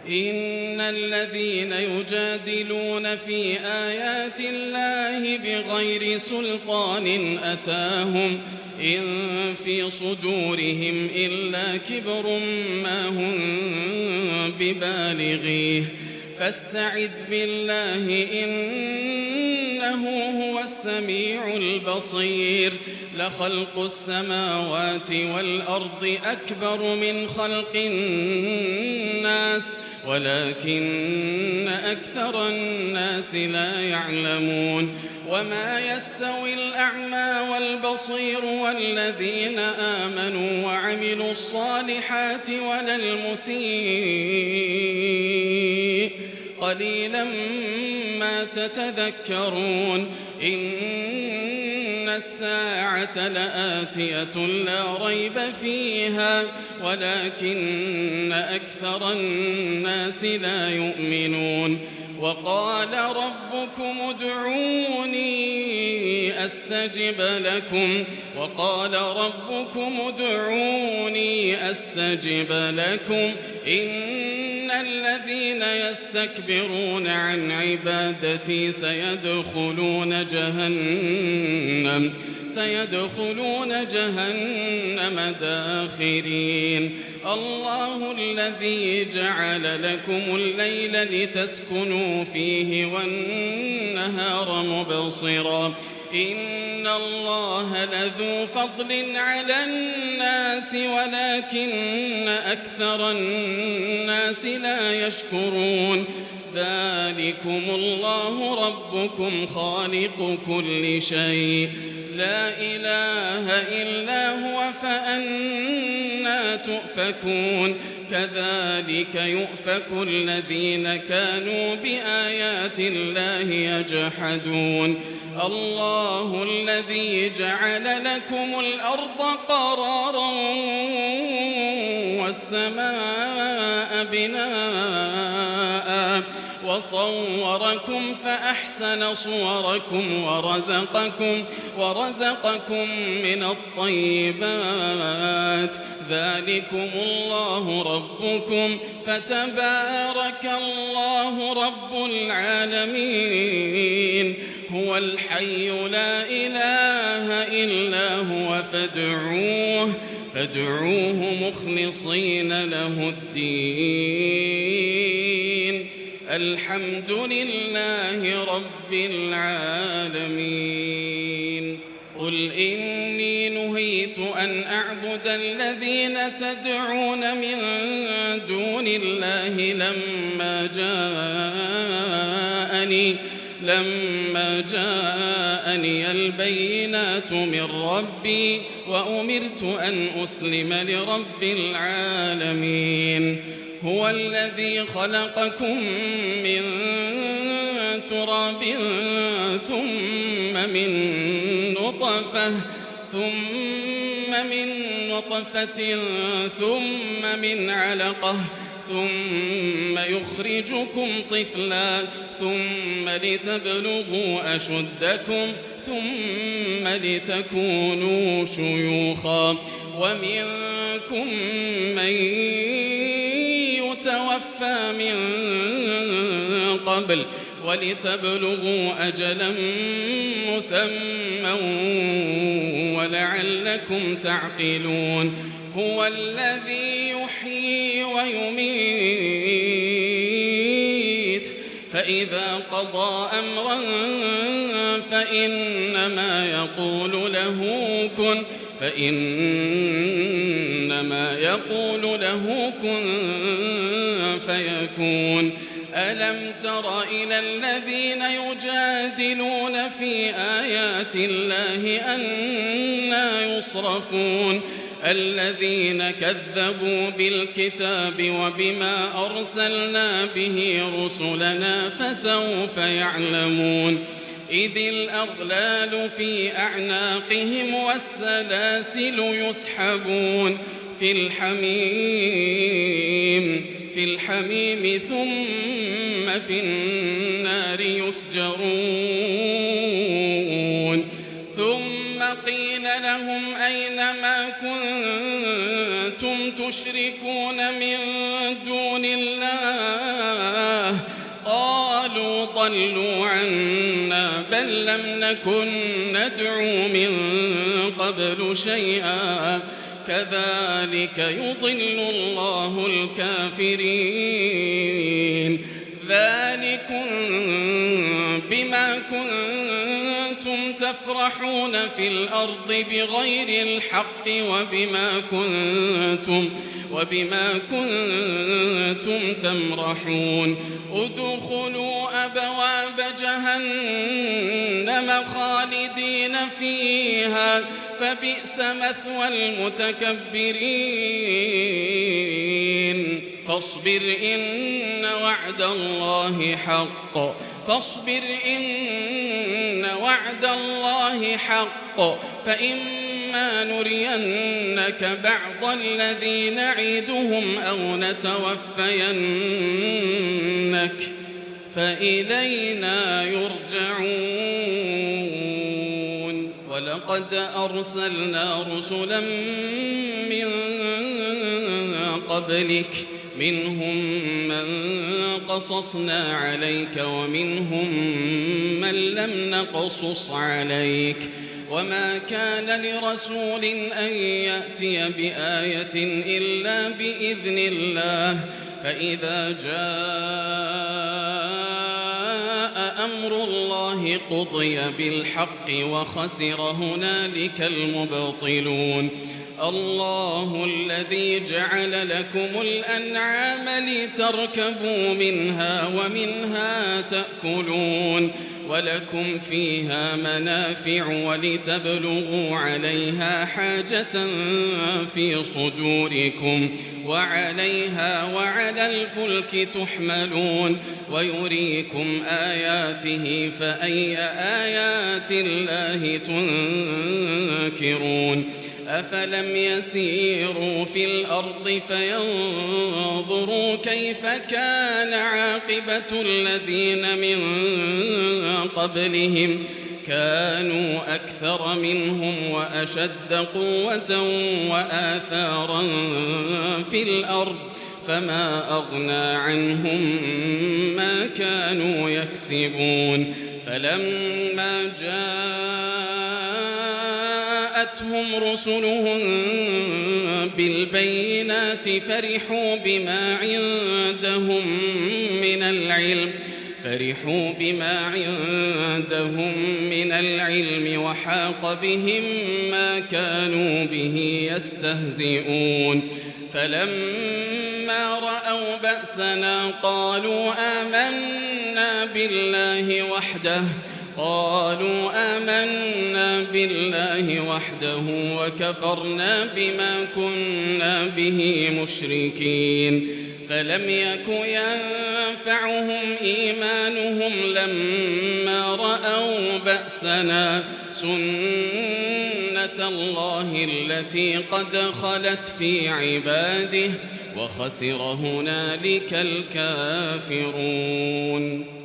إن الذين يجادلون في آيات الله بغير سلطان أتاهم إن في صدورهم إلا كبر ما هم ببالغيه فاستعذ بالله إنه هو السميع البصير لخلق السماوات والأرض أكبر من خلق الناس ولكن أكثر الناس لا يعلمون وما يستوي الأعمى والبصير والذين آمنوا وعملوا الصالحات ولا المسيء قليلا ما تتذكرون إن الساعة لآتية لا ريب فيها ولكن أكثر الناس لا يؤمنون وقال ربكم ادعوني أستجب لكم إن الذين يستكبرون عن عبادتي سيدخلون جهنم داخرين الله الذي جعل لكم الليل لتسكنوا فيه والنهار مبصرا إن الله لذو فضل على الناس ولكن أكثر الناس لا يشكرون ذلكم الله ربكم خالق كل شيء لا إله إلا هو فأنا تؤفكون كذلك يؤفك الذين كانوا بآيات الله يجحدون الله الذي جعل لكم الأرض قرارا والسماء بناء وصوركم فأحسن صوركم ورزقكم من الطيبات ذلكم الله ربكم فتبارك الله رب العالمين هو الحي لا إله إلا هو فادعوه مخلصين له الدين الحمد لله رب العالمين قل إني نهيت أن أعبد الذين تدعون من دون الله لما جاءني البينات من ربي وأمرت أن أسلم لرب العالمين هو الذي خلقكم من تراب ثم من نطفة ثم من علقة ثم يخرجكم طفلا ثم لتبلغوا أشدكم ثم لتكونوا شيوخا ومنكم من يتوفى من قبل ولتبلغوا أجلا مسمى ولعلكم تعقلون هو الذي يحيي ويميت فإذا قضى أمرا فإنما يقول له كن فيكون ألم تر إلى الذين يجادلون في آيات الله أنى يصرفون الذين كذبوا بالكتاب وبما أرسلنا به رسلنا فسوف يعلمون إذ الأغلال في أعناقهم والسلاسل يسحبون في الحميم ثم في النار يسجرون ثم قيل لهم أين ما كنتم تشركون من دون الله فضلوا عنا بل لم نكن ندعو من قبل شيئا كذلك يضل الله الكافرين ذلكم بما كنتم تفرحون في الأرض بغير الحق وبما كنتم تمرحون ادخلوا أبواب جهنم خالدين فيها فبئس مثوى المتكبرين فاصبر إن وعد الله حق فإما نرينك بعض الذي نعدهم أو نتوفينك فإلينا يرجعون ولقد أرسلنا رسلا من قبلك منهم من قصصنا عليك ومنهم من لم نقصص عليك وما كان لرسول أن يأتي بآية إلا بإذن الله فإذا جاء أمر الله قضي بالحق وخسر هنالك المبطلون الله الذي جعل لكم الأنعام لتركبوا منها ومنها تأكلون ولكم فيها منافع ولتبلغوا عليها حاجة في صدوركم وعليها وعلى الفلك تحملون ويريكم آياته فأي آيات الله تنكرون أفلم يسيروا في الأرض فينظروا كيف كان عاقبة الذين من قبلهم كانوا أكثر منهم وأشد قوة وآثارا في الأرض فما أغنى عنهم ما كانوا يكسبون فلما جاءتهم رسلهم بالبينات فرحوا بما عندهم من العلم وحاق بهم ما كانوا به يستهزئون فلما رأوا بأسنا قالوا آمنا بالله وحده وكفرنا بما كنا به مشركين فلم يك ينفعهم إيمانهم لما رأوا بأسنا سنة الله التي قد خلت في عباده وخسر هنالك الكافرون.